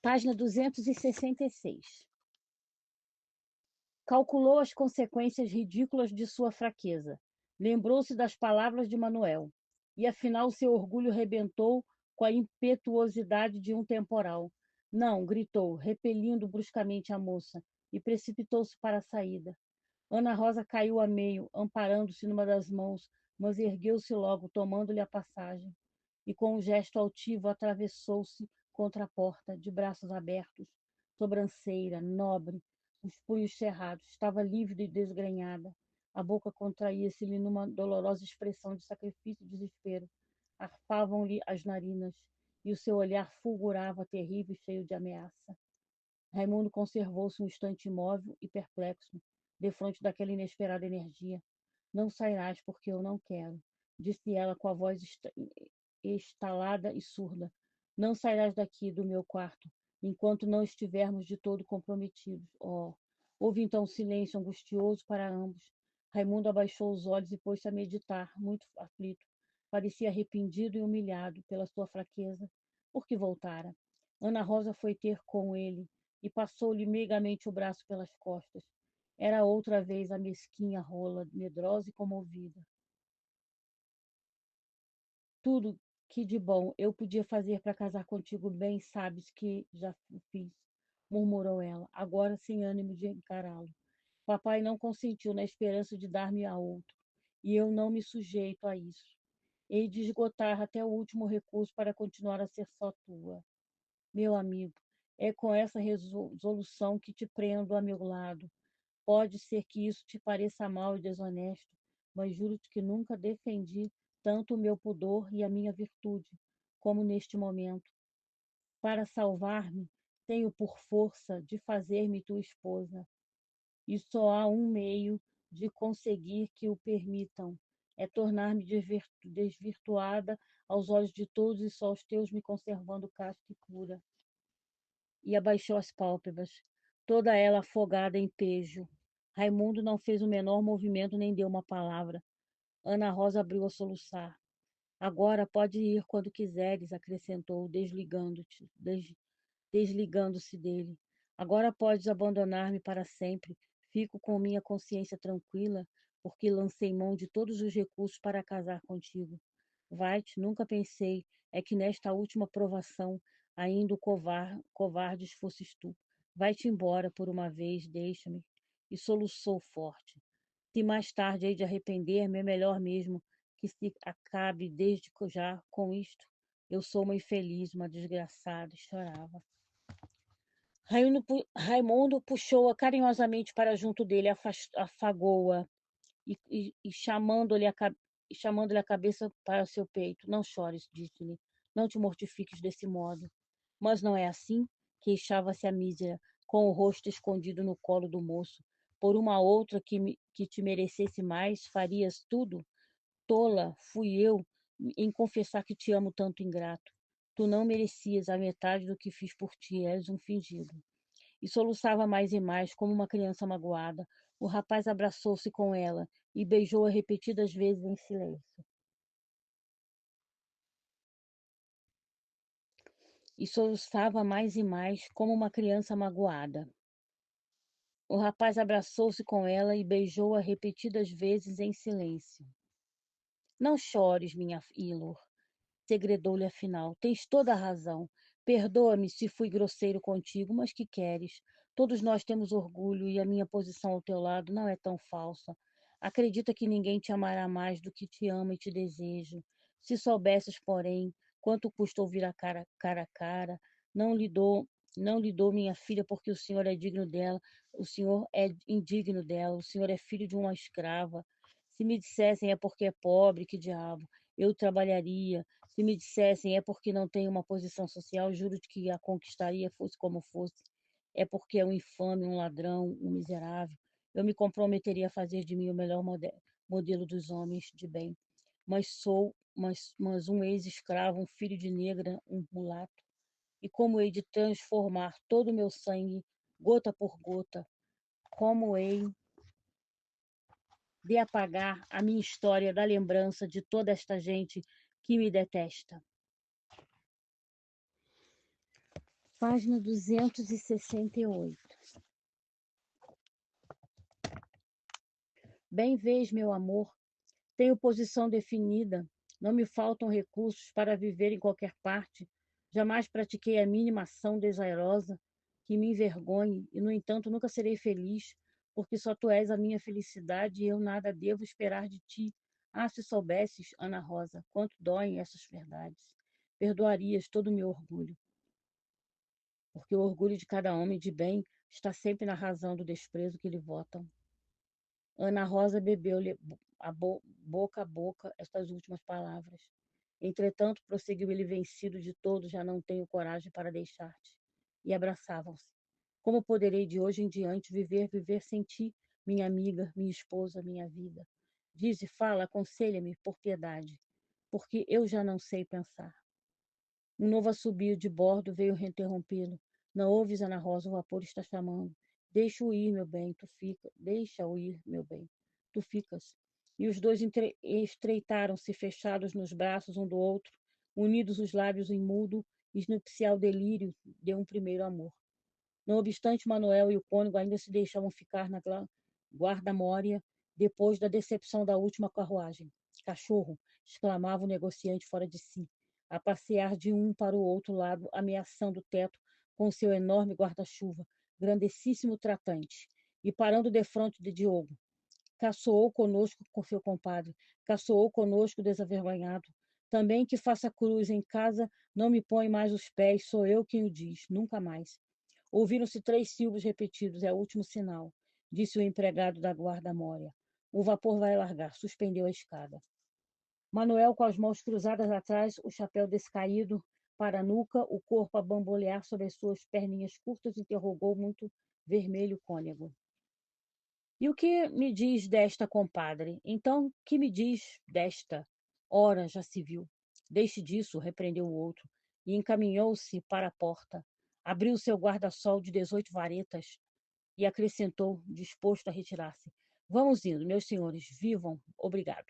Página 266. Calculou as consequências ridículas de sua fraqueza. Lembrou-se das palavras de Manuel. E afinal seu orgulho rebentou com a impetuosidade de um temporal. Não, gritou, repelindo bruscamente a moça, e precipitou-se para a saída. Ana Rosa caiu a meio, amparando-se numa das mãos, mas ergueu-se logo, tomando-lhe a passagem, e com um gesto altivo atravessou-se contra a porta, de braços abertos, sobranceira, nobre, os punhos cerrados. Estava lívida e desgrenhada. A boca contraía-se-lhe numa dolorosa expressão de sacrifício e desespero. Arfavam-lhe as narinas, e o seu olhar fulgurava, terrível e cheio de ameaça. Raimundo conservou-se um instante imóvel e perplexo, defronte daquela inesperada energia. Não sairás porque eu não quero, disse ela com a voz estalada e surda. Não sairás daqui, do meu quarto, enquanto não estivermos de todo comprometidos. Oh! Houve então um silêncio angustioso para ambos. Raimundo abaixou os olhos e pôs-se a meditar, muito aflito. Parecia arrependido e humilhado pela sua fraqueza, porque voltara. Ana Rosa foi ter com ele e passou-lhe meigamente o braço pelas costas. Era outra vez a mesquinha rola, medrosa e comovida. Tudo que de bom eu podia fazer para casar contigo, bem sabes que já o fiz, murmurou ela, agora sem ânimo de encará-lo. Papai não consentiu na esperança de dar-me a outro, e eu não me sujeito a isso. Hei de esgotar até o último recurso para continuar a ser só tua. Meu amigo, é com essa resolução que te prendo a meu lado. Pode ser que isso te pareça mal e desonesto, mas juro-te que nunca defendi tanto o meu pudor e a minha virtude como neste momento. Para salvar-me, tenho por força de fazer-me tua esposa. E só há um meio de conseguir que o permitam. É tornar-me desvirtuada aos olhos de todos e só os teus me conservando casta e pura. E abaixou as pálpebras, toda ela afogada em pejo. Raimundo não fez o menor movimento nem deu uma palavra. Ana Rosa abriu a soluçar. Agora pode ir quando quiseres, acrescentou, desligando-se dele. Agora podes abandonar-me para sempre. Fico com minha consciência tranquila, porque lancei mão de todos os recursos para casar contigo. Vai-te, nunca pensei, é que nesta última provação ainda o covardes fosses tu. Vai-te embora por uma vez, deixa-me. E soluçou forte. Se mais tarde hei de arrepender-me, é melhor mesmo que se acabe desde já com isto. Eu sou uma infeliz, uma desgraçada, e chorava. Raimundo puxou-a carinhosamente para junto dele, afagou-a e chamando-lhe a cabeça para seu peito. Não chores, disse-lhe. Não te mortifiques desse modo. Mas não é assim? Queixava-se a mísera, com o rosto escondido no colo do moço. Por uma outra que te merecesse mais, farias tudo? Tola, fui eu em confessar que te amo tanto ingrato. Tu não merecias a metade do que fiz por ti, és um fingido. E soluçava mais e mais, como uma criança magoada. O rapaz abraçou-se com ela e beijou-a repetidas vezes em silêncio. E soluçava mais e mais, como uma criança magoada. O rapaz abraçou-se com ela e beijou-a repetidas vezes em silêncio. Não chores, minha Ilor, segredou-lhe afinal. Tens toda a razão. Perdoa-me se fui grosseiro contigo, mas que queres? Todos nós temos orgulho e a minha posição ao teu lado não é tão falsa. Acredita que ninguém te amará mais do que te amo e te desejo. Se soubesses, porém, quanto custa ouvir a cara, não lhe dou, não lhe dou minha filha porque o senhor é digno dela, o senhor é indigno dela, o senhor é filho de uma escrava. Se me dissessem é porque é pobre, que diabo, eu trabalharia. Se me dissessem é porque não tenho uma posição social, juro-te que a conquistaria, fosse como fosse. É porque é um infame, um ladrão, um miserável. Eu me comprometeria a fazer de mim o melhor modelo dos homens de bem. Mas sou mas um ex-escravo, um filho de negra, um mulato. E como hei de transformar todo o meu sangue, gota por gota, como hei de apagar a minha história da lembrança de toda esta gente que me detesta. Página 268. Bem vês, meu amor, tenho posição definida, não me faltam recursos para viver em qualquer parte, jamais pratiquei a mínima ação desairosa que me envergonhe e, no entanto, nunca serei feliz, porque só tu és a minha felicidade e eu nada devo esperar de ti. Ah, se soubesses, Ana Rosa, quanto doem essas verdades. Perdoarias todo o meu orgulho, porque o orgulho de cada homem de bem está sempre na razão do desprezo que lhe votam. Ana Rosa bebeu-lhe boca a boca estas últimas palavras. Entretanto, prosseguiu ele vencido de todo, já não tenho coragem para deixar-te. E abraçavam-se. Como poderei de hoje em diante viver sem ti, minha amiga, minha esposa, minha vida? Dize, fala, aconselha-me por piedade, porque eu já não sei pensar. Um novo assobio de bordo veio interrompê-lo. Não ouves, Ana Rosa, o vapor está chamando. Deixa-o ir, meu bem, tu fica. Deixa-o ir, meu bem, tu ficas. E os dois estreitaram-se, fechados nos braços um do outro, unidos os lábios em mudo e nupcial delírio de um primeiro amor. Não obstante, Manuel e o cônego ainda se deixavam ficar na guarda-mória depois da decepção da última carruagem. Cachorro! Exclamava o negociante fora de si, a passear de um para o outro lado, ameaçando o teto com seu enorme guarda-chuva, grandessíssimo tratante, e parando defronte de Diogo. Caçoou conosco com seu compadre, caçoou conosco desavergonhado. Também que faça cruz em casa, não me põe mais os pés, sou eu quem o diz, nunca mais. Ouviram-se 3 silbos repetidos, é o último sinal, disse o empregado da guarda-mória. O vapor vai largar, suspendeu a escada. Manuel, com as mãos cruzadas atrás, o chapéu descaído para a nuca, o corpo a bambolear sobre as suas perninhas curtas, interrogou muito vermelho o cônego. E o que me diz desta, compadre? Então, que me diz desta? Ora, já se viu. Deixe disso, repreendeu o outro, e encaminhou-se para a porta. Abriu seu guarda-sol de 18 varetas e acrescentou, disposto a retirar-se. Vamos indo, meus senhores, vivam, obrigado.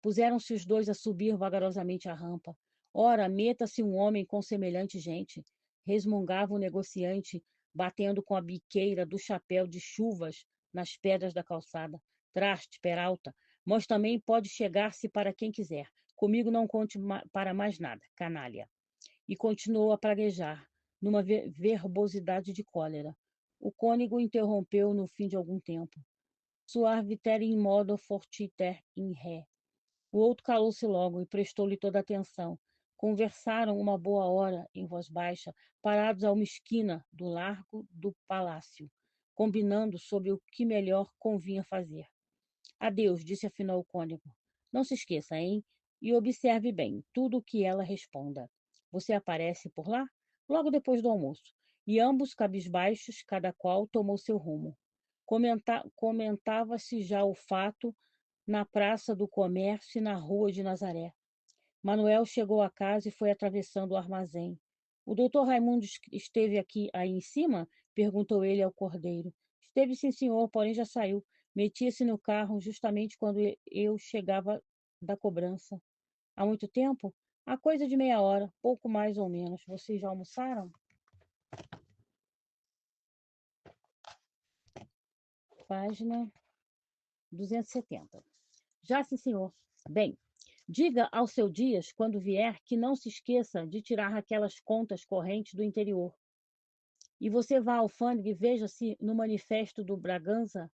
Puseram-se os dois a subir vagarosamente a rampa. Ora, meta-se um homem com semelhante gente, resmungava o negociante, batendo com a biqueira do chapéu de chuvas nas pedras da calçada. Traste, Peralta, mas também pode chegar-se para quem quiser. Comigo não conte para mais nada, canalha. E continuou a praguejar, numa verbosidade de cólera. O cônego interrompeu no fim de algum tempo. Suaviter in modo fortiter in re. O outro calou-se logo e prestou-lhe toda a atenção. Conversaram uma boa hora, em voz baixa, parados a uma esquina do largo do palácio, combinando sobre o que melhor convinha fazer. Adeus, disse afinal o cônego. Não se esqueça, hein? E observe bem tudo o que ela responda. Você aparece por lá? Logo depois do almoço. E ambos, cabisbaixos, cada qual tomou seu rumo. Comentava-se já o fato na Praça do Comércio e na Rua de Nazaré. Manuel chegou à casa e foi atravessando o armazém. O doutor Raimundo esteve aqui aí em cima? Perguntou ele ao cordeiro. Esteve, sim, senhor, porém já saiu. Metia-se no carro justamente quando eu chegava da cobrança. Há muito tempo? Há coisa de meia hora, pouco mais ou menos. Vocês já almoçaram? Página 270. Já, sim, senhor. Bem, diga ao seu Dias, quando vier, que não se esqueça de tirar aquelas contas correntes do interior. E você vá à alfândega e veja se no manifesto do Bragança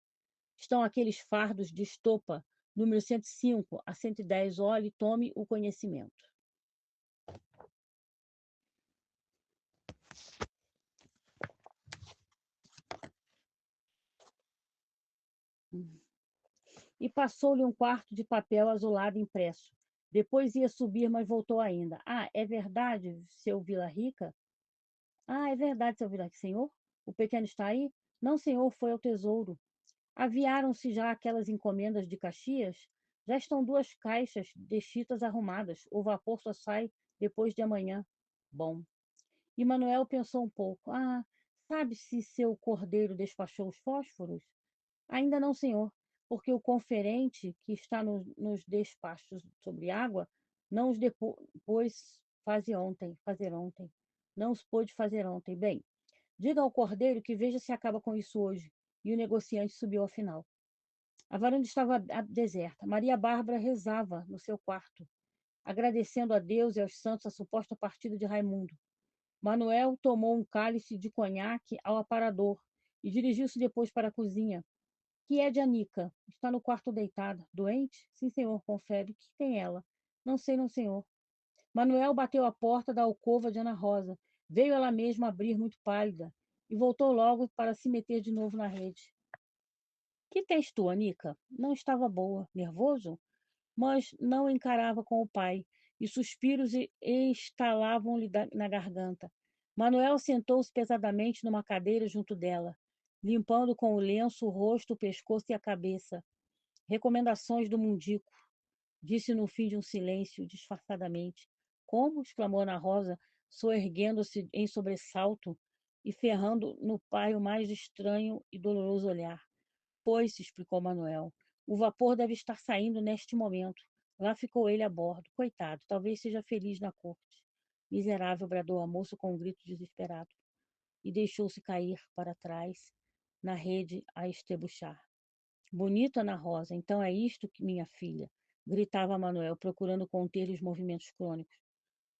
estão aqueles fardos de estopa, número 105 a 110. Olhe e tome o conhecimento. E passou-lhe um quarto de papel azulado impresso. Depois ia subir, mas voltou ainda. Ah, é verdade, seu Vila Rica? Ah, é verdade, seu Vila Rica. Senhor? O pequeno está aí? Não, senhor, foi ao tesouro. Aviaram-se já aquelas encomendas de Caxias? Já estão 2 caixas de chitas arrumadas. O vapor só sai depois de amanhã. Bom. E Manuel pensou um pouco. Ah, sabe se seu cordeiro despachou os fósforos? Ainda não, senhor, porque o conferente que está nos despachos sobre água não os depois fazer ontem. não os pôde fazer ontem. Bem, diga ao cordeiro que veja se acaba com isso hoje. E o negociante subiu ao final. A varanda estava deserta. Maria Bárbara rezava no seu quarto, agradecendo a Deus e aos santos a suposta partida de Raimundo. Manuel tomou um cálice de conhaque ao aparador e dirigiu-se depois para a cozinha. Que é de Anica? Está no quarto deitada. Doente? Sim, senhor, com febre. Que tem ela? Não sei, não, senhor. Manuel bateu à porta da alcova de Ana Rosa. Veio ela mesma abrir, muito pálida, e voltou logo para se meter de novo na rede. Que tens tu, Anica? Não estava boa. Nervoso? Mas não encarava com o pai, e suspiros estalavam-lhe na garganta. Manuel sentou-se pesadamente numa cadeira junto dela, limpando com o lenço o rosto, o pescoço e a cabeça. Recomendações do mundico, disse no fim de um silêncio, disfarçadamente. Como? Exclamou Ana Rosa, soerguendo-se em sobressalto e ferrando no pai o mais estranho e doloroso olhar. Pois, explicou Manuel, o vapor deve estar saindo neste momento. Lá ficou ele a bordo. Coitado, talvez seja feliz na corte. Miserável, bradou a moça com um grito desesperado. E deixou-se cair para trás, na rede, a estrebuchar. Bonito, Ana Rosa, então é isto que minha filha, gritava Manuel, procurando conter os movimentos crônicos.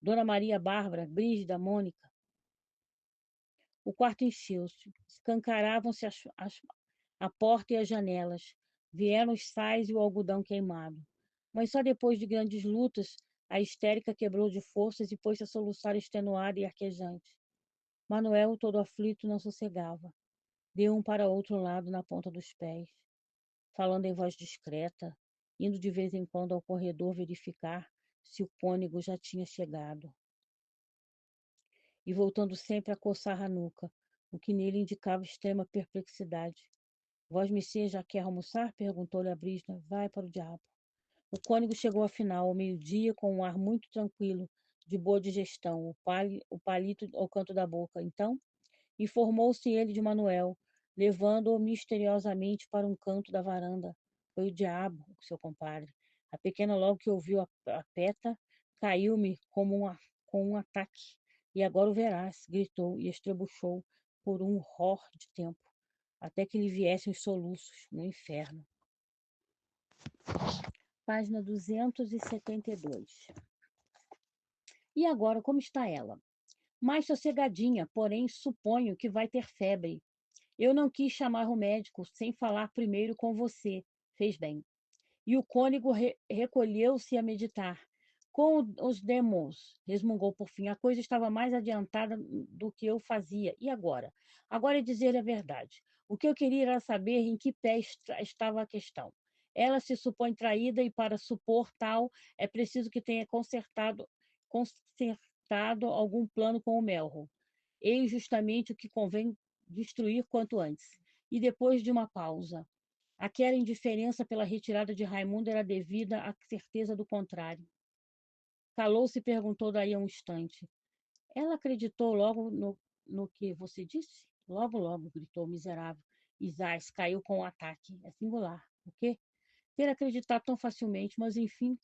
Dona Maria Bárbara, Brígida, Mônica. O quarto encheu-se. Escancaravam-se a porta e as janelas. Vieram os sais e o algodão queimado. Mas só depois de grandes lutas, a histérica quebrou de forças e pôs-se a soluçar extenuada e arquejante. Manuel, todo aflito, não sossegava. Deu um para outro lado na ponta dos pés, falando em voz discreta, indo de vez em quando ao corredor verificar se o cônego já tinha chegado, e voltando sempre a coçar a nuca, o que nele indicava extrema perplexidade. Vosmecê já quer almoçar? Perguntou-lhe a Brígida. Vai para o diabo. O cônego chegou afinal, ao meio-dia, com um ar muito tranquilo, de boa digestão, o palito ao canto da boca. Então, informou-se ele de Manuel, levando-o misteriosamente para um canto da varanda. Foi o diabo, seu compadre. A pequena, logo que ouviu a peta, caiu-me com um ataque. E agora o verás, gritou e estrebuchou por um ror de tempo, até que lhe viessem os soluços, no inferno. Página 272. E agora, como está ela? Mais sossegadinha, porém suponho que vai ter febre. Eu não quis chamar o médico sem falar primeiro com você. Fez bem. E o cônego recolheu-se a meditar. Com os demônios, resmungou por fim. A coisa estava mais adiantada do que eu fazia. E agora? Agora é dizer a verdade. O que eu queria era saber em que pé estava a questão. Ela se supõe traída e, para supor tal, é preciso que tenha consertado algum plano com o Melro. Eis justamente o que convém destruir quanto antes. E depois de uma pausa. Aquela indiferença pela retirada de Raimundo era devida à certeza do contrário. Calou-se e perguntou daí a um instante. Ela acreditou logo no que você disse? Logo, logo, gritou o miserável. Isais caiu com o ataque. É singular. O quê? Ter acreditado tão facilmente, mas enfim,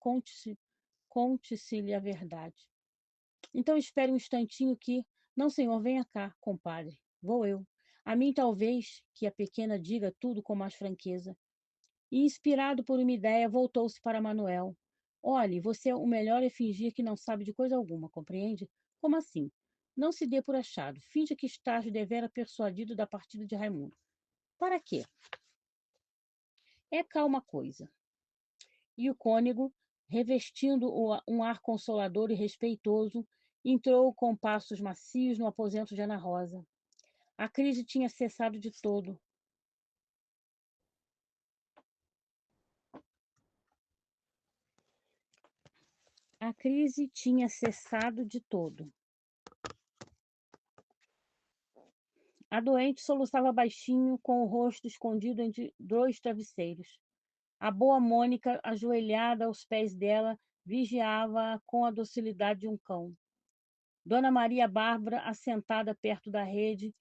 conte-se-lhe a verdade. Então espere um instantinho que... Não, senhor, venha cá, compadre. Vou eu. A mim, talvez, que a pequena diga tudo com mais franqueza. E, inspirado por uma ideia, voltou-se para Manuel. Olhe, o melhor é fingir que não sabe de coisa alguma, compreende? Como assim? Não se dê por achado. Finja que estás devera persuadido da partida de Raimundo. Para quê? É calma coisa. E o cônego, revestindo um ar consolador e respeitoso, entrou com passos macios no aposento de Ana Rosa. A crise tinha cessado de todo. A crise tinha cessado de todo. A doente soluçava baixinho, com o rosto escondido entre dois travesseiros. A boa Mônica, ajoelhada aos pés dela, vigiava-a com a docilidade de um cão. Dona Maria Bárbara, assentada perto da rede,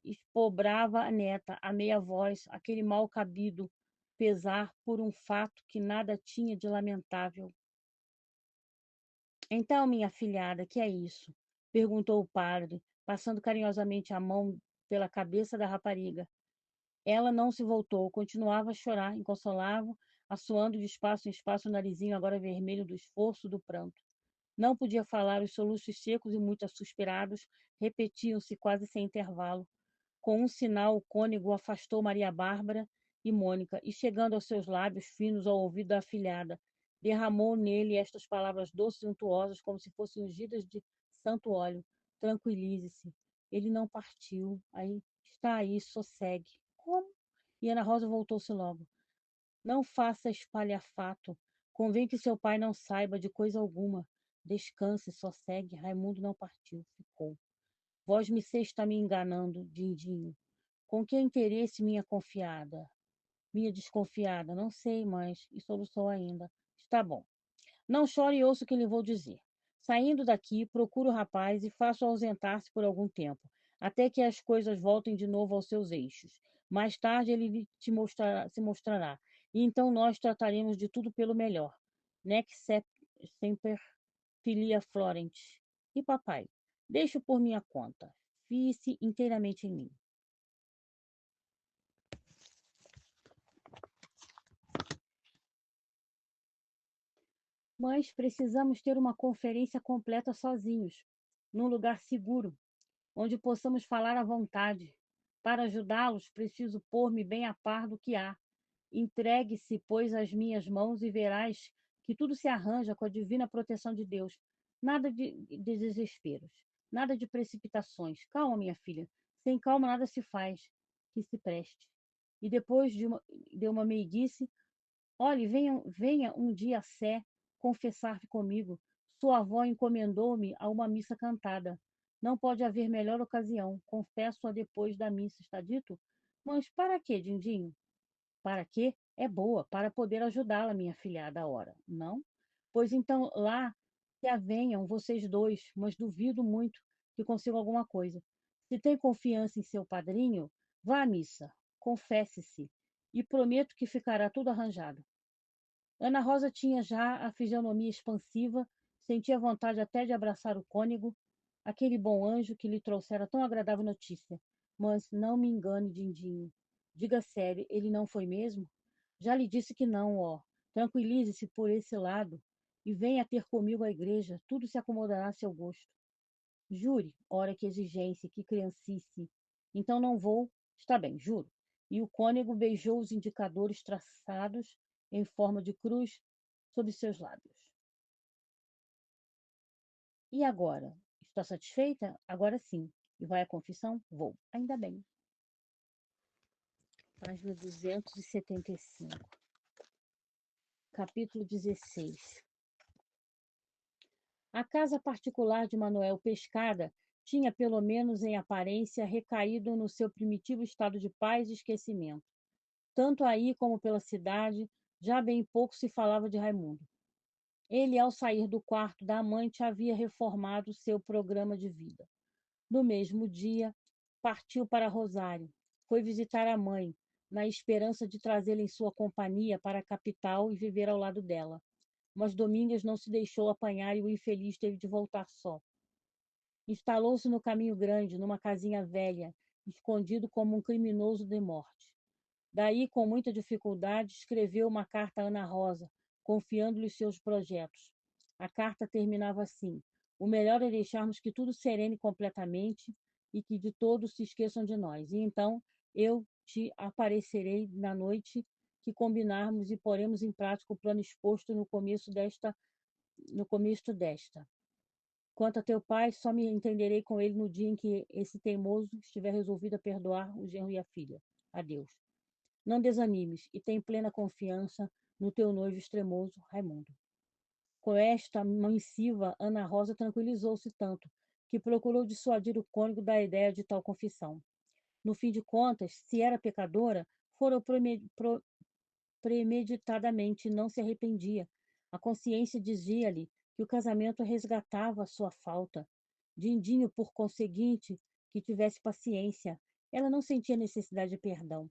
expobrava a neta, a meia voz, aquele mal cabido pesar por um fato que nada tinha de lamentável. Então, minha afilhada, que é isso? perguntou o padre, passando carinhosamente a mão pela cabeça da rapariga. Ela não se voltou, continuava a chorar, inconsolável, assoando de espaço em espaço o narizinho agora vermelho do esforço do pranto. Não podia falar, os soluços secos e muito suspirados repetiam-se quase sem intervalo. Com um sinal, o cônego afastou Maria Bárbara e Mônica, e chegando aos seus lábios finos ao ouvido da afilhada, derramou nele estas palavras doces e untuosas, como se fossem ungidas de santo óleo. Tranquilize-se. Ele não partiu. Aí está aí, sossegue. Como? E Ana Rosa voltou-se logo. Não faça espalhafato. Convém que seu pai não saiba de coisa alguma. Descanse, sossegue. Raimundo não partiu, ficou. Vós me está me enganando, Dindinho. Com que interesse minha confiada? Minha desconfiada? Não sei, mas e soluçou ainda. Está bom. Não chore e ouça o que lhe vou dizer. Saindo daqui, procuro o rapaz e faço-o ausentar-se por algum tempo, até que as coisas voltem de novo aos seus eixos. Mais tarde ele se mostrará, e então nós trataremos de tudo pelo melhor. Nec semper filia florent. E papai, deixo por minha conta. Fie-se inteiramente em mim. Mas precisamos ter uma conferência completa sozinhos, num lugar seguro, onde possamos falar à vontade. Para ajudá-los, preciso pôr-me bem a par do que há. Entregue-se, pois, às minhas mãos e verás que tudo se arranja com a divina proteção de Deus. Nada de desesperos, nada de precipitações. Calma, minha filha. Sem calma nada se faz que se preste. E depois de uma meiguice, olhe, venha um dia a Sé confessar-se comigo. Sua avó encomendou-me a uma missa cantada. Não pode haver melhor ocasião. Confesso-a depois da missa, está dito? Mas para quê, Dindinho? Para quê? É boa, para poder ajudá-la, minha filhada, a hora, não? Pois então lá que a venham vocês dois, mas duvido muito que consigam alguma coisa. Se tem confiança em seu padrinho, vá à missa, confesse-se, e prometo que ficará tudo arranjado. Ana Rosa tinha já a fisionomia expansiva, sentia vontade até de abraçar o cônego, aquele bom anjo que lhe trouxera tão agradável notícia. Mas não me engane, Dindinho. Diga sério, ele não foi mesmo? Já lhe disse que não, ó. Tranquilize-se por esse lado e venha ter comigo à igreja. Tudo se acomodará a seu gosto. Jure, ora que exigência, que criancice. Então não vou. Está bem, juro. E o cônego beijou os indicadores traçados em forma de cruz sobre seus lábios. E agora? Está satisfeita? Agora sim. E vai à confissão? Vou. Ainda bem. Página 275. Capítulo 16. A casa particular de Manuel Pescada tinha, pelo menos em aparência, recaído no seu primitivo estado de paz e esquecimento. Tanto aí como pela cidade, já bem pouco se falava de Raimundo. Ele, ao sair do quarto da amante, havia reformado seu programa de vida. No mesmo dia, partiu para Rosário. Foi visitar a mãe, na esperança de trazê-la em sua companhia para a capital e viver ao lado dela. Mas Domingas não se deixou apanhar e o infeliz teve de voltar só. Instalou-se no Caminho Grande, numa casinha velha, escondido como um criminoso de morte. Daí, com muita dificuldade, escreveu uma carta a Ana Rosa, confiando-lhe seus projetos. A carta terminava assim: o melhor é deixarmos que tudo serene completamente e que de todos se esqueçam de nós. E então eu te aparecerei na noite que combinarmos e poremos em prática o plano exposto no começo desta. Quanto a teu pai, só me entenderei com ele no dia em que esse teimoso estiver resolvido a perdoar o genro e a filha. Adeus. Não desanimes e tem plena confiança no teu noivo extremoso, Raimundo. Com esta missiva, Ana Rosa tranquilizou-se tanto que procurou dissuadir o cônego da ideia de tal confissão. No fim de contas, se era pecadora, fora premeditadamente e não se arrependia. A consciência dizia-lhe que o casamento resgatava a sua falta. Dindinho, por conseguinte, que tivesse paciência. Ela não sentia necessidade de perdão.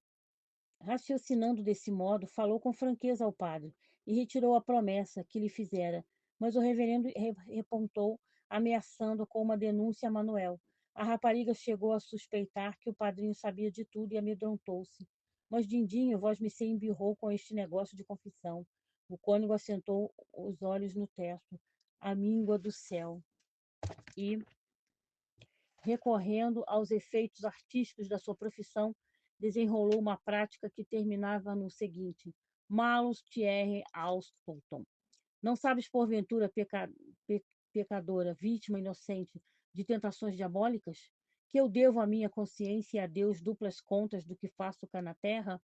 Raciocinando desse modo, falou com franqueza ao padre e retirou a promessa que lhe fizera, mas o reverendo repontou ameaçando com uma denúncia a Manuel. A rapariga chegou a suspeitar que o padrinho sabia de tudo e amedrontou-se. Mas Dindinho, vosmecê embirrou com este negócio de confissão. O cônego assentou os olhos no teto, a míngua do céu, e, recorrendo aos efeitos artísticos da sua profissão, desenrolou uma prática que terminava no seguinte: Malus Thierry Auscultum. Não sabes, porventura, pecadora, vítima inocente de tentações diabólicas, que eu devo à minha consciência e a Deus duplas contas do que faço cá na terra?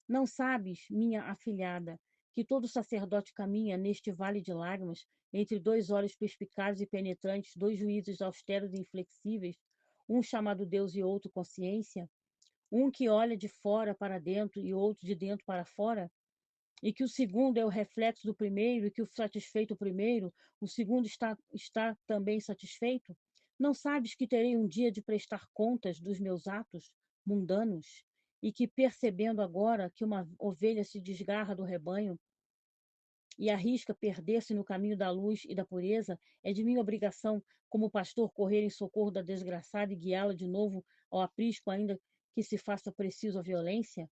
Não sabes, minha afilhada, que todo sacerdote caminha neste vale de lágrimas, entre dois olhos perspicazes e penetrantes, dois juízes austeros e inflexíveis, um chamado Deus e outro consciência, um que olha de fora para dentro e outro de dentro para fora, e que o segundo é o reflexo do primeiro, e que o satisfeito o primeiro, o segundo está também satisfeito? Não sabes que terei um dia de prestar contas dos meus atos mundanos, e que, percebendo agora que uma ovelha se desgarra do rebanho e arrisca perder-se no caminho da luz e da pureza, é de minha obrigação, como pastor, correr em socorro da desgraçada e guiá-la de novo ao aprisco, ainda que se faça preciso a violência?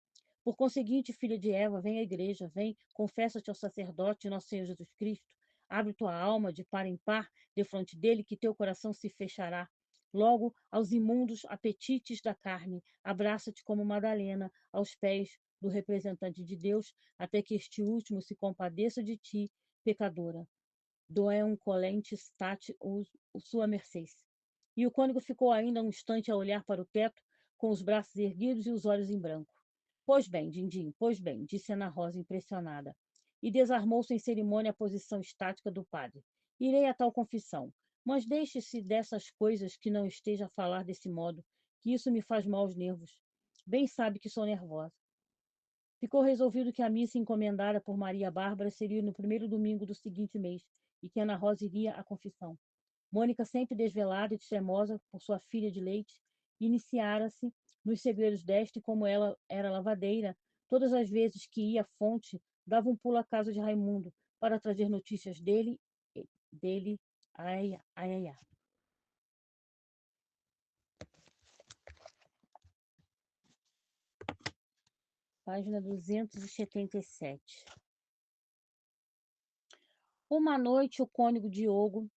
Por conseguinte, filha de Eva, vem à igreja, vem, confessa-te ao sacerdote, nosso Senhor Jesus Cristo, abre tua alma de par em par defronte dele, que teu coração se fechará. Logo, aos imundos apetites da carne, abraça-te como Madalena aos pés do representante de Deus, até que este último se compadeça de ti, pecadora. Doeum colente stat sua mercês. E o cônego ficou ainda um instante a olhar para o teto, com os braços erguidos e os olhos em branco. Pois bem, Dindim, pois bem, disse Ana Rosa, impressionada, e desarmou sem cerimônia a posição estática do padre. Irei a tal confissão, mas deixe-se dessas coisas, que não esteja a falar desse modo, que isso me faz mal aos nervos. Bem sabe que sou nervosa. Ficou resolvido que a missa encomendada por Maria Bárbara seria no primeiro domingo do seguinte mês, e que Ana Rosa iria à confissão. Mônica, sempre desvelada e extremosa por sua filha de leite, iniciara-se nos segredos desta, e como ela era lavadeira, todas as vezes que ia à fonte, dava um pulo à casa de Raimundo para trazer notícias dele, ai, ai, ai, ai. Página 277. Uma noite, o cônego Diogo,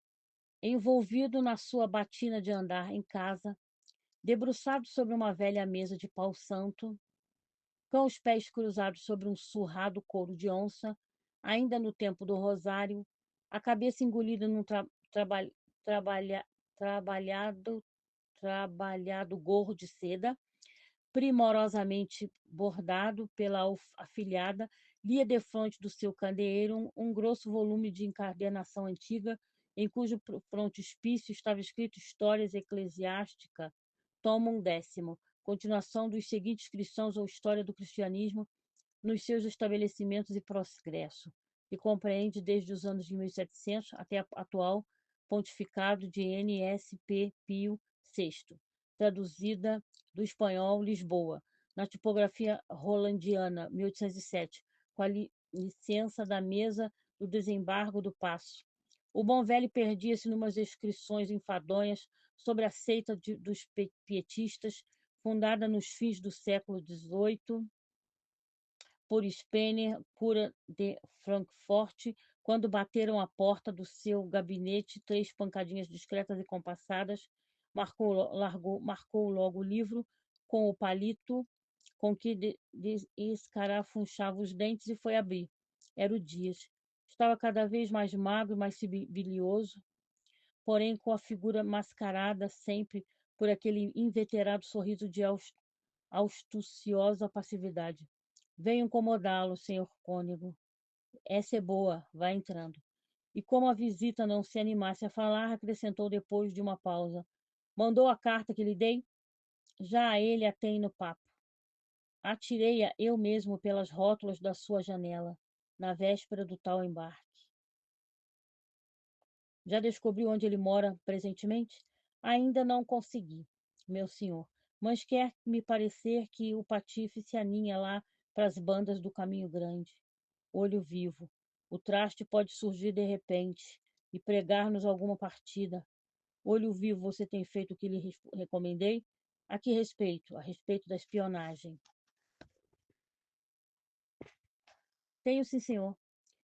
envolvido na sua batina de andar em casa, debruçado sobre uma velha mesa de pau santo, com os pés cruzados sobre um surrado couro de onça, ainda no tempo do rosário, a cabeça engolida num trabalha, trabalhado, trabalhado gorro de seda, primorosamente bordado pela afilhada, lia defronte do seu candeeiro um grosso volume de encadernação antiga, em cujo frontispício estava escrito Histórias Eclesiástica, tomo 10º, continuação dos seguintes cristãos ou História do Cristianismo nos seus estabelecimentos e progresso, que compreende desde os anos de 1700 até o atual pontificado de N.S.P. Pio VI, traduzida do espanhol Lisboa, na tipografia rolandiana, 1807, com a licença da mesa do desembargo do Paço. O bom velho perdia-se numas descrições enfadonhas sobre a seita dos pietistas, fundada nos fins do século XVIII por Spener, cura de Frankfurt, quando bateram à porta do seu gabinete 3 pancadinhas discretas e compassadas, marcou logo o livro com o palito com que escarafunchava os dentes e foi abrir. Era o Dias. Estava cada vez mais magro, mais sibilioso, porém com a figura mascarada sempre por aquele inveterado sorriso de astuciosa passividade. Venho incomodá-lo, senhor cônego. Essa é boa, vá entrando. E como a visita não se animasse a falar, acrescentou depois de uma pausa. Mandou a carta que lhe dei? Já ele a tem no papo. Atirei-a eu mesmo pelas rótulas da sua janela, na véspera do tal embarque. Já descobriu onde ele mora presentemente? Ainda não consegui, meu senhor, mas quer me parecer que o patife se aninha lá para as bandas do Caminho Grande. Olho vivo. O traste pode surgir de repente. e pregar-nos alguma partida. Olho vivo, você tem feito o que lhe recomendei? A que respeito? A respeito da espionagem. Tenho, sim, senhor.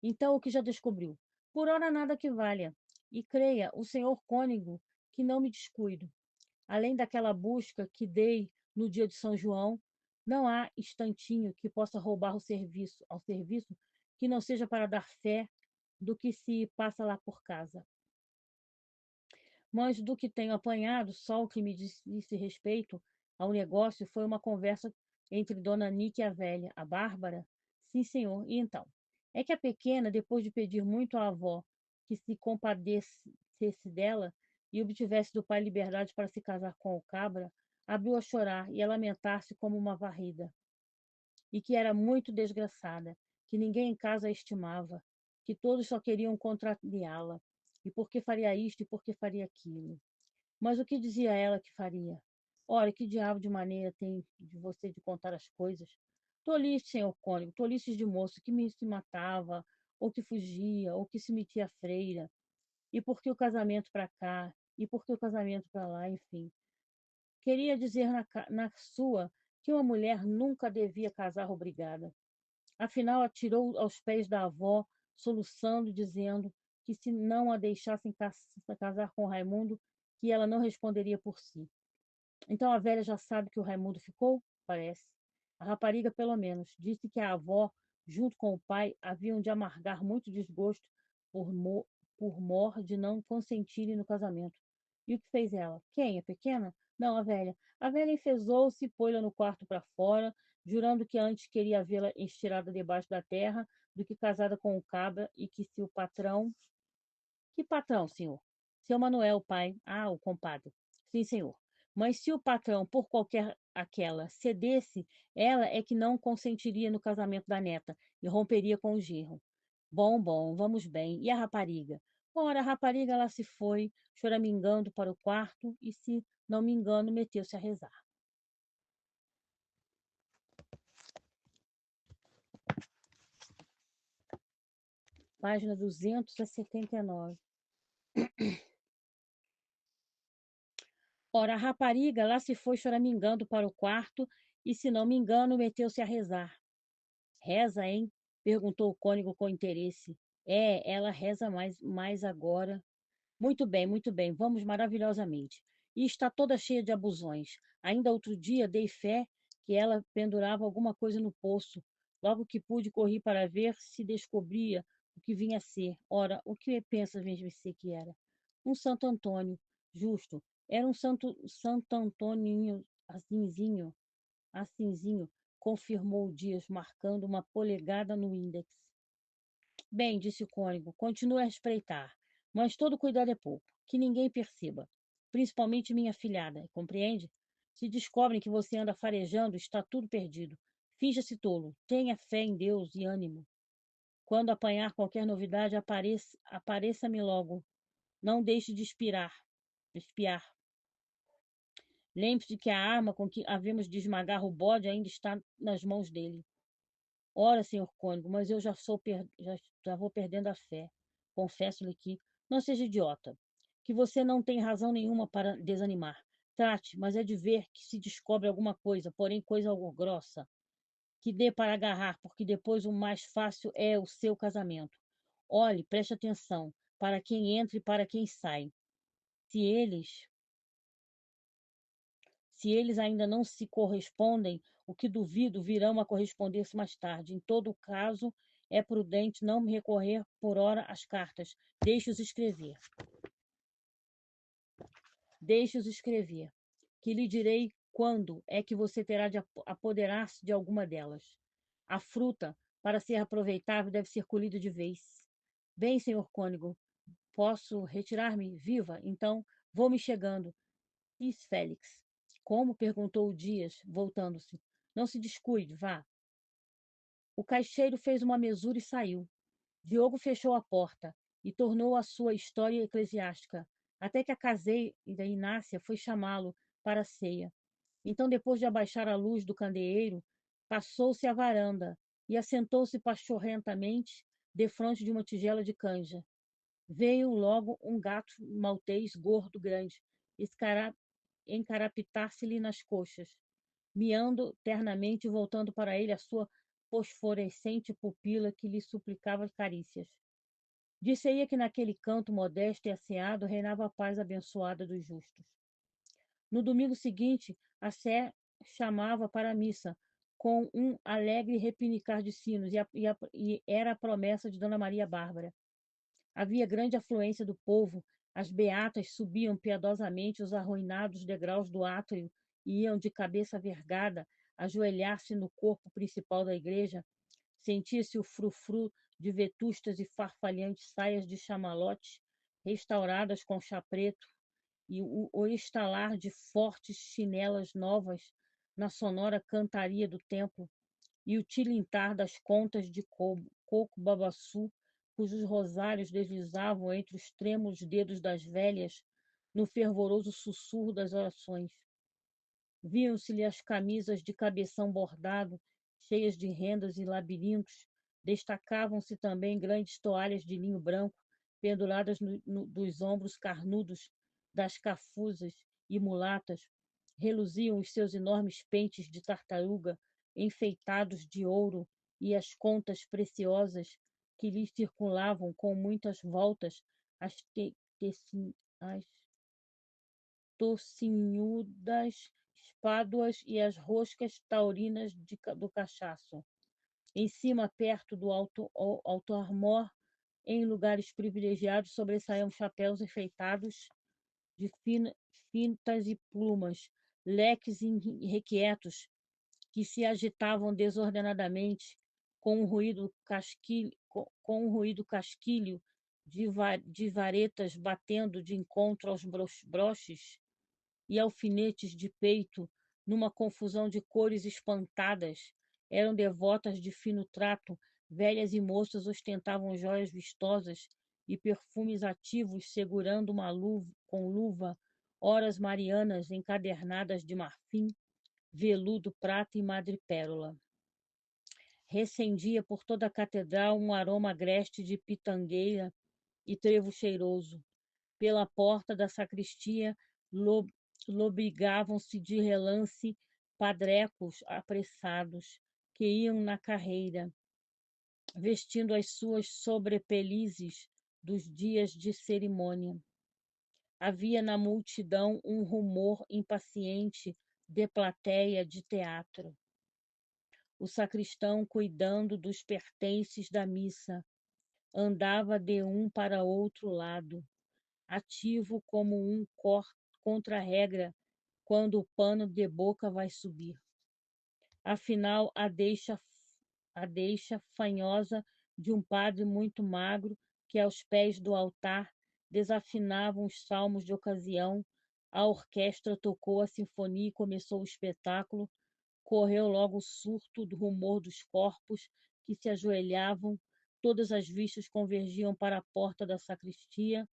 Então, o que já descobriu? Por ora nada que valha. E creia, o senhor cônego, que não me descuido. Além daquela busca que dei no dia de São João, não há instantinho que possa roubar ao serviço que não seja para dar fé do que se passa lá por casa. Mas do que tenho apanhado, só o que me disse respeito ao negócio foi uma conversa entre Dona Nick e a velha, a Bárbara. Sim, senhor. E então? É que a pequena, depois de pedir muito à avó que se compadecesse dela e obtivesse do pai liberdade para se casar com o cabra, abriu a chorar e a lamentar-se como uma varrida e que era muito desgraçada, que ninguém em casa a estimava, que todos só queriam contrariá-la, e por que faria isto e por que faria aquilo. Mas o que dizia ela que faria? Ora, que diabo de maneira tem de você de contar as coisas? Tolice, senhor cônego, tolices de moço que me se matava, ou que fugia, ou que se metia à freira, e por que o casamento para cá, e por que o casamento para lá, enfim. Queria dizer na sua que uma mulher nunca devia casar obrigada. Afinal, atirou aos pés da avó, soluçando, dizendo que se não a deixassem casar com Raimundo, que ela não responderia por si. Então a velha já sabe que o Raimundo ficou? Parece. A rapariga, pelo menos, disse que a avó, junto com o pai, haviam de amargar muito desgosto por mor de não consentirem no casamento. E o que fez ela? Quem? A pequena? Não, a velha. A velha enfesou-se e pôs-la no quarto para fora, jurando que antes queria vê-la estirada debaixo da terra do que casada com o cabra e que se o patrão... Que patrão, senhor? Seu Manuel, pai. Ah, o compadre. Sim, senhor. Mas se o patrão, por qualquer aquela, cedesse, ela é que não consentiria no casamento da neta e romperia com o genro. Bom, bom, vamos bem. E a rapariga? Ora, a rapariga lá se foi, choramingando para o quarto e, se não me engano, meteu-se a rezar. Página 279. Ora, a rapariga lá se foi choramingando para o quarto e, se não me engano, meteu-se a rezar. Reza, hein? Perguntou o cônego com interesse. É, ela reza mais agora. Muito bem, vamos maravilhosamente. E está toda cheia de abusões. Ainda outro dia dei fé que ela pendurava alguma coisa no poço. Logo que pude, corri para ver se descobria o que vinha a ser. Ora, o que pensa mesmo ser que era? Um Santo Antônio, justo. Era um Santo Antoninho assimzinho, confirmou Dias, marcando uma polegada no índex. Bem, disse o cônego, continue a espreitar, mas todo cuidado é pouco, que ninguém perceba, principalmente minha filhada, compreende? Se descobrem que você anda farejando, está tudo perdido. Finja-se tolo, tenha fé em Deus e ânimo. Quando apanhar qualquer novidade, apareça-me logo. Não deixe de espiar. Lembre-se de que a arma com que havemos de esmagar o bode ainda está nas mãos dele. Ora, senhor cônego, mas eu já vou perdendo a fé. Confesso-lhe que não seja idiota, que você não tem razão nenhuma para desanimar. Trate, mas é de ver que se descobre alguma coisa, porém coisa algo grossa, que dê para agarrar, porque depois o mais fácil é o seu casamento. Olhe, preste atenção, para quem entra e para quem sai. Se eles Se eles ainda não se correspondem, o que duvido virão a corresponder-se mais tarde. Em todo caso, é prudente não recorrer por ora às cartas. Deixe-os escrever. Deixe-os escrever, que lhe direi quando é que você terá de apoderar-se de alguma delas. A fruta, para ser aproveitável, deve ser colhida de vez. Bem, senhor cônego, posso retirar-me viva? Então, vou-me chegando. Diz Félix. Como? Perguntou o Dias, voltando-se. Não se descuide, vá. O caixeiro fez uma mesura e saiu. Diogo fechou a porta e tornou à sua história eclesiástica, até que a caseira Inácia foi chamá-lo para a ceia. Então, depois de abaixar a luz do candeeiro, passou-se à varanda e assentou-se pachorrentamente defronte de uma tigela de canja. Veio logo um gato maltês gordo grande, encarapitar-se-lhe nas coxas, miando ternamente e voltando para ele a sua fosforescente pupila que lhe suplicava carícias. Disse-ia que naquele canto modesto e asseado reinava a paz abençoada dos justos. No domingo seguinte, a sé chamava para a missa, com um alegre repinicar de sinos, e era a promessa de Dona Maria Bárbara. Havia grande afluência do povo, as beatas subiam piedosamente os arruinados degraus do átrio e iam de cabeça vergada ajoelhar-se no corpo principal da igreja. Sentia-se o frufru de vetustas e farfalhantes saias de chamalote, restauradas com chá preto, e o estalar de fortes chinelas novas na sonora cantaria do templo, e o tilintar das contas de coco babaçu, cujos rosários deslizavam entre os trêmulos dedos das velhas no fervoroso sussurro das orações. Viam-se-lhe as camisas de cabeção bordado, cheias de rendas e labirintos, destacavam-se também grandes toalhas de linho branco, penduradas dos ombros carnudos das cafuzas e mulatas, reluziam os seus enormes pentes de tartaruga, enfeitados de ouro, e as contas preciosas que lhes circulavam com muitas voltas, as, as tocinhudas espáduas e as roscas taurinas do cachaço. Em cima, perto do alto-armor, em lugares privilegiados, sobressaíam chapéus enfeitados de fintas e plumas, leques irrequietos que se agitavam desordenadamente com um ruído casquilho de varetas batendo de encontro aos broches e alfinetes de peito, numa confusão de cores espantadas. Eram devotas de fino trato, velhas e moças ostentavam joias vistosas e perfumes ativos, segurando uma luva, horas marianas encadernadas de marfim, veludo, prata e madrepérola. Recendia por toda a catedral um aroma agreste de pitangueira e trevo cheiroso. Pela porta da sacristia lobrigavam-se de relance padrecos apressados, que iam na carreira, vestindo as suas sobrepelizes dos dias de cerimônia. Havia na multidão um rumor impaciente de plateia de teatro. O sacristão, cuidando dos pertences da missa, andava de um para outro lado, ativo como um contra-regra quando o pano de boca vai subir. Afinal, a deixa fanhosa de um padre muito magro que, aos pés do altar, desafinava os salmos de ocasião. A orquestra tocou a sinfonia e começou o espetáculo. Correu logo o surto do rumor dos corpos que se ajoelhavam. Todas as vistas convergiam para a porta da sacristia.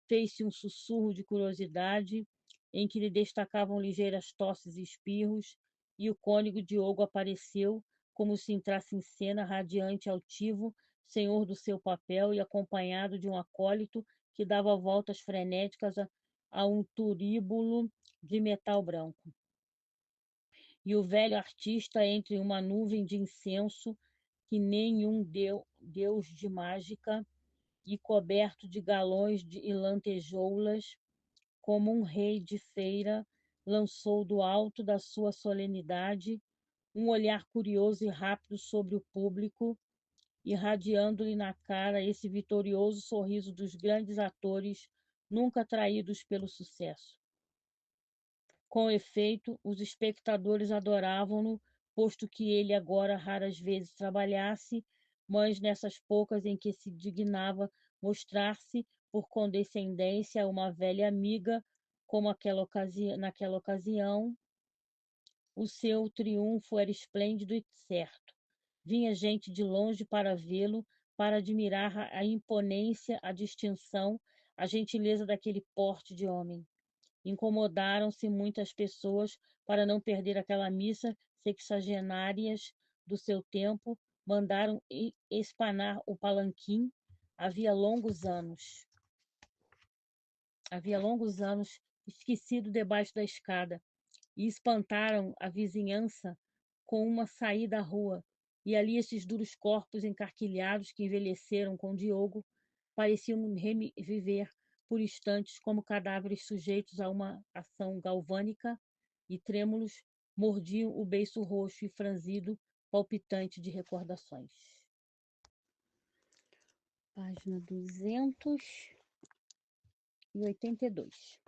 Fez-se um sussurro de curiosidade, em que lhe destacavam ligeiras tosses e espirros, e o cônego Diogo apareceu, como se entrasse em cena, radiante e altivo, senhor do seu papel, e acompanhado de um acólito que dava voltas frenéticas a um turíbulo de metal branco. E o velho artista, entre uma nuvem de incenso, que nenhum deus de mágica, e coberto de galões e lantejoulas, como um rei de feira, lançou do alto da sua solenidade um olhar curioso e rápido sobre o público, irradiando-lhe na cara esse vitorioso sorriso dos grandes atores nunca traídos pelo sucesso. Com efeito, os espectadores adoravam-no, posto que ele agora raras vezes trabalhasse, mas nessas poucas em que se dignava mostrar-se por condescendência a uma velha amiga, como naquela ocasião, o seu triunfo era esplêndido e certo. Vinha gente de longe para vê-lo, para admirar a imponência, a distinção, a gentileza daquele porte de homem. Incomodaram-se muitas pessoas para não perder aquela missa. Sexagenárias do seu tempo mandaram espanar o palanquim havia longos anos. Havia longos anos esquecido debaixo da escada, e espantaram a vizinhança com uma saída à rua, e ali estes duros corpos encarquilhados que envelheceram com Diogo pareciam reviver por instantes como cadáveres sujeitos a uma ação galvânica, e trêmulos mordiam o beiço roxo e franzido, palpitante de recordações. Página 282.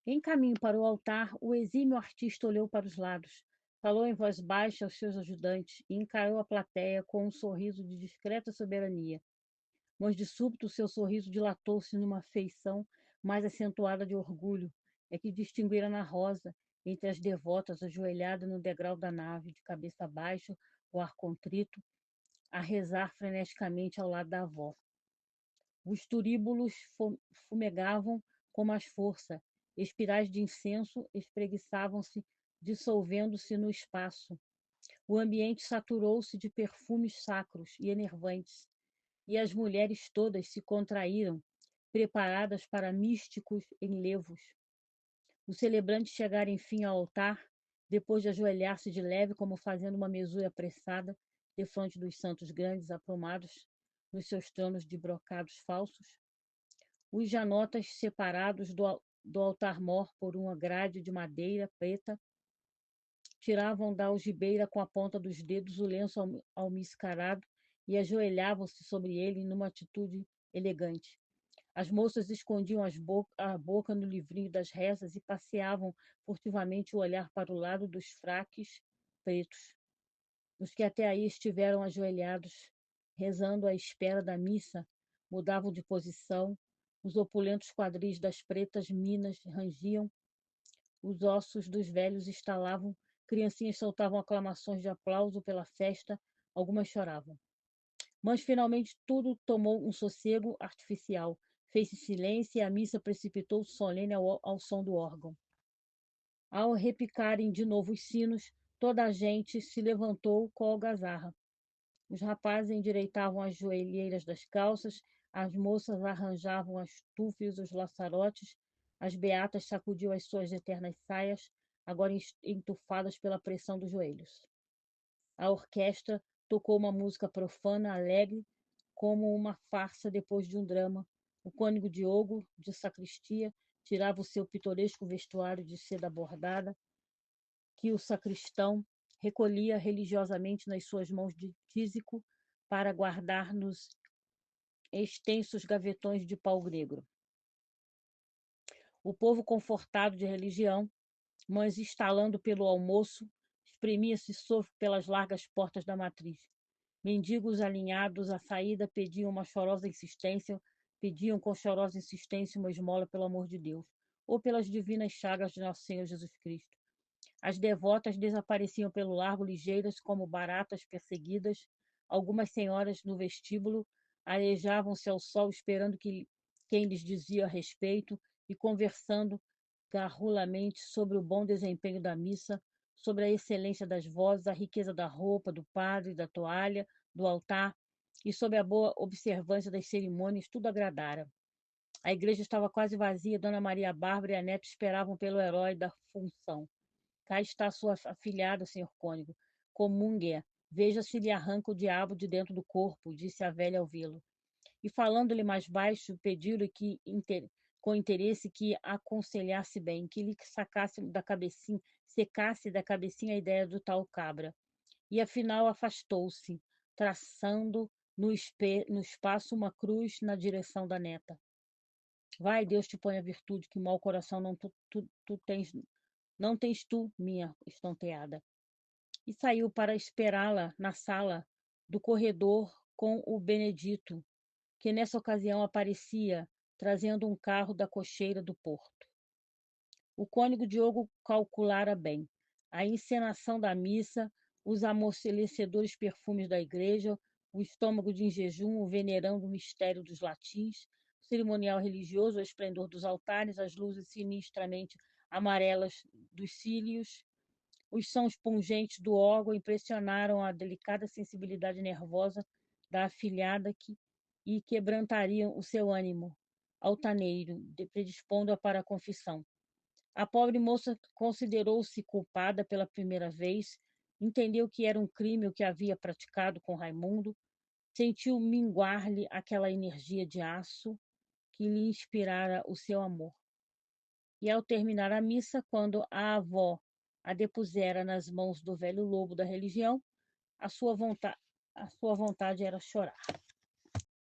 Em caminho para o altar, o exímio artista olhou para os lados, falou em voz baixa aos seus ajudantes e encarou a plateia com um sorriso de discreta soberania. Mas de súbito seu sorriso dilatou-se numa feição mais acentuada de orgulho, é que distinguira na Rosa, entre as devotas ajoelhadas no degrau da nave, de cabeça baixa, o ar contrito, a rezar freneticamente ao lado da avó. Os turíbulos fumegavam com mais força, espirais de incenso espreguiçavam-se, dissolvendo-se no espaço. O ambiente saturou-se de perfumes sacros e enervantes, e as mulheres todas se contraíram, preparadas para místicos enlevos. Os celebrantes chegaram enfim ao altar, depois de ajoelhar-se de leve, como fazendo uma mesura apressada, defronte dos santos grandes aprumados nos seus tronos de brocados falsos. Os janotas, separados do altar-mor por uma grade de madeira preta, tiravam da algibeira com a ponta dos dedos o lenço almiscarado e ajoelhavam-se sobre ele numa atitude elegante. As moças escondiam a boca no livrinho das rezas e passeavam furtivamente o olhar para o lado dos fraques pretos. Os que até aí estiveram ajoelhados, rezando à espera da missa, mudavam de posição, os opulentos quadris das pretas minas rangiam, os ossos dos velhos estalavam, criancinhas soltavam aclamações de aplauso pela festa, algumas choravam. Mas finalmente tudo tomou um sossego artificial. Fez-se silêncio e a missa precipitou solene ao som do órgão. Ao repicarem de novo os sinos, toda a gente se levantou com algazarra. Os rapazes endireitavam as joelheiras das calças, as moças arranjavam as tufas e os laçarotes, as beatas sacudiam as suas eternas saias, agora entufadas pela pressão dos joelhos. A orquestra tocou uma música profana, alegre, como uma farsa depois de um drama. O cônego Diogo, de sacristia, tirava o seu pitoresco vestuário de seda bordada, que o sacristão recolhia religiosamente nas suas mãos de tísico para guardar nos extensos gavetões de pau negro. O povo, confortado de religião, mas estalando pelo almoço, espremia-se pelas largas portas da matriz. Mendigos alinhados à saída pediam com chorosa insistência uma esmola pelo amor de Deus, ou pelas divinas chagas de nosso Senhor Jesus Cristo. As devotas desapareciam pelo largo ligeiras como baratas perseguidas. Algumas senhoras no vestíbulo arejavam-se ao sol esperando quem lhes dizia a respeito e conversando garrulamente sobre o bom desempenho da missa, sobre a excelência das vozes, a riqueza da roupa, do padre, da toalha, do altar e sobre a boa observância das cerimônias, tudo agradara. A igreja estava quase vazia, Dona Maria Bárbara e a neta esperavam pelo herói da função. Cá está sua afilhada, senhor cônego. Comungue-a. Veja se lhe arranca o diabo de dentro do corpo, disse a velha ao vê-lo. E falando-lhe mais baixo, pediu-lhe com interesse que aconselhasse bem, que lhe secasse da cabecinha a ideia do tal cabra. E afinal afastou-se, traçando no espaço uma cruz na direção da neta. Vai, Deus te ponha virtude, que mau coração não tens tu, minha estonteada. E saiu para esperá-la na sala do corredor com o Benedito, que nessa ocasião aparecia, trazendo um carro da cocheira do porto. O cônego Diogo calculara bem. A encenação da missa, os amolecedores perfumes da igreja, o estômago de em jejum, venerando o mistério dos latins, o cerimonial religioso, o esplendor dos altares, as luzes sinistramente amarelas dos cílios, os sons pungentes do órgão impressionaram a delicada sensibilidade nervosa da afilhada e quebrantariam o seu ânimo. altaneiro, predispondo-a para a confissão. A pobre moça considerou-se culpada pela primeira vez, entendeu que era um crime o que havia praticado com Raimundo, sentiu minguar-lhe aquela energia de aço que lhe inspirara o seu amor. E ao terminar a missa, quando a avó a depusera nas mãos do velho lobo da religião, a sua vontade era chorar.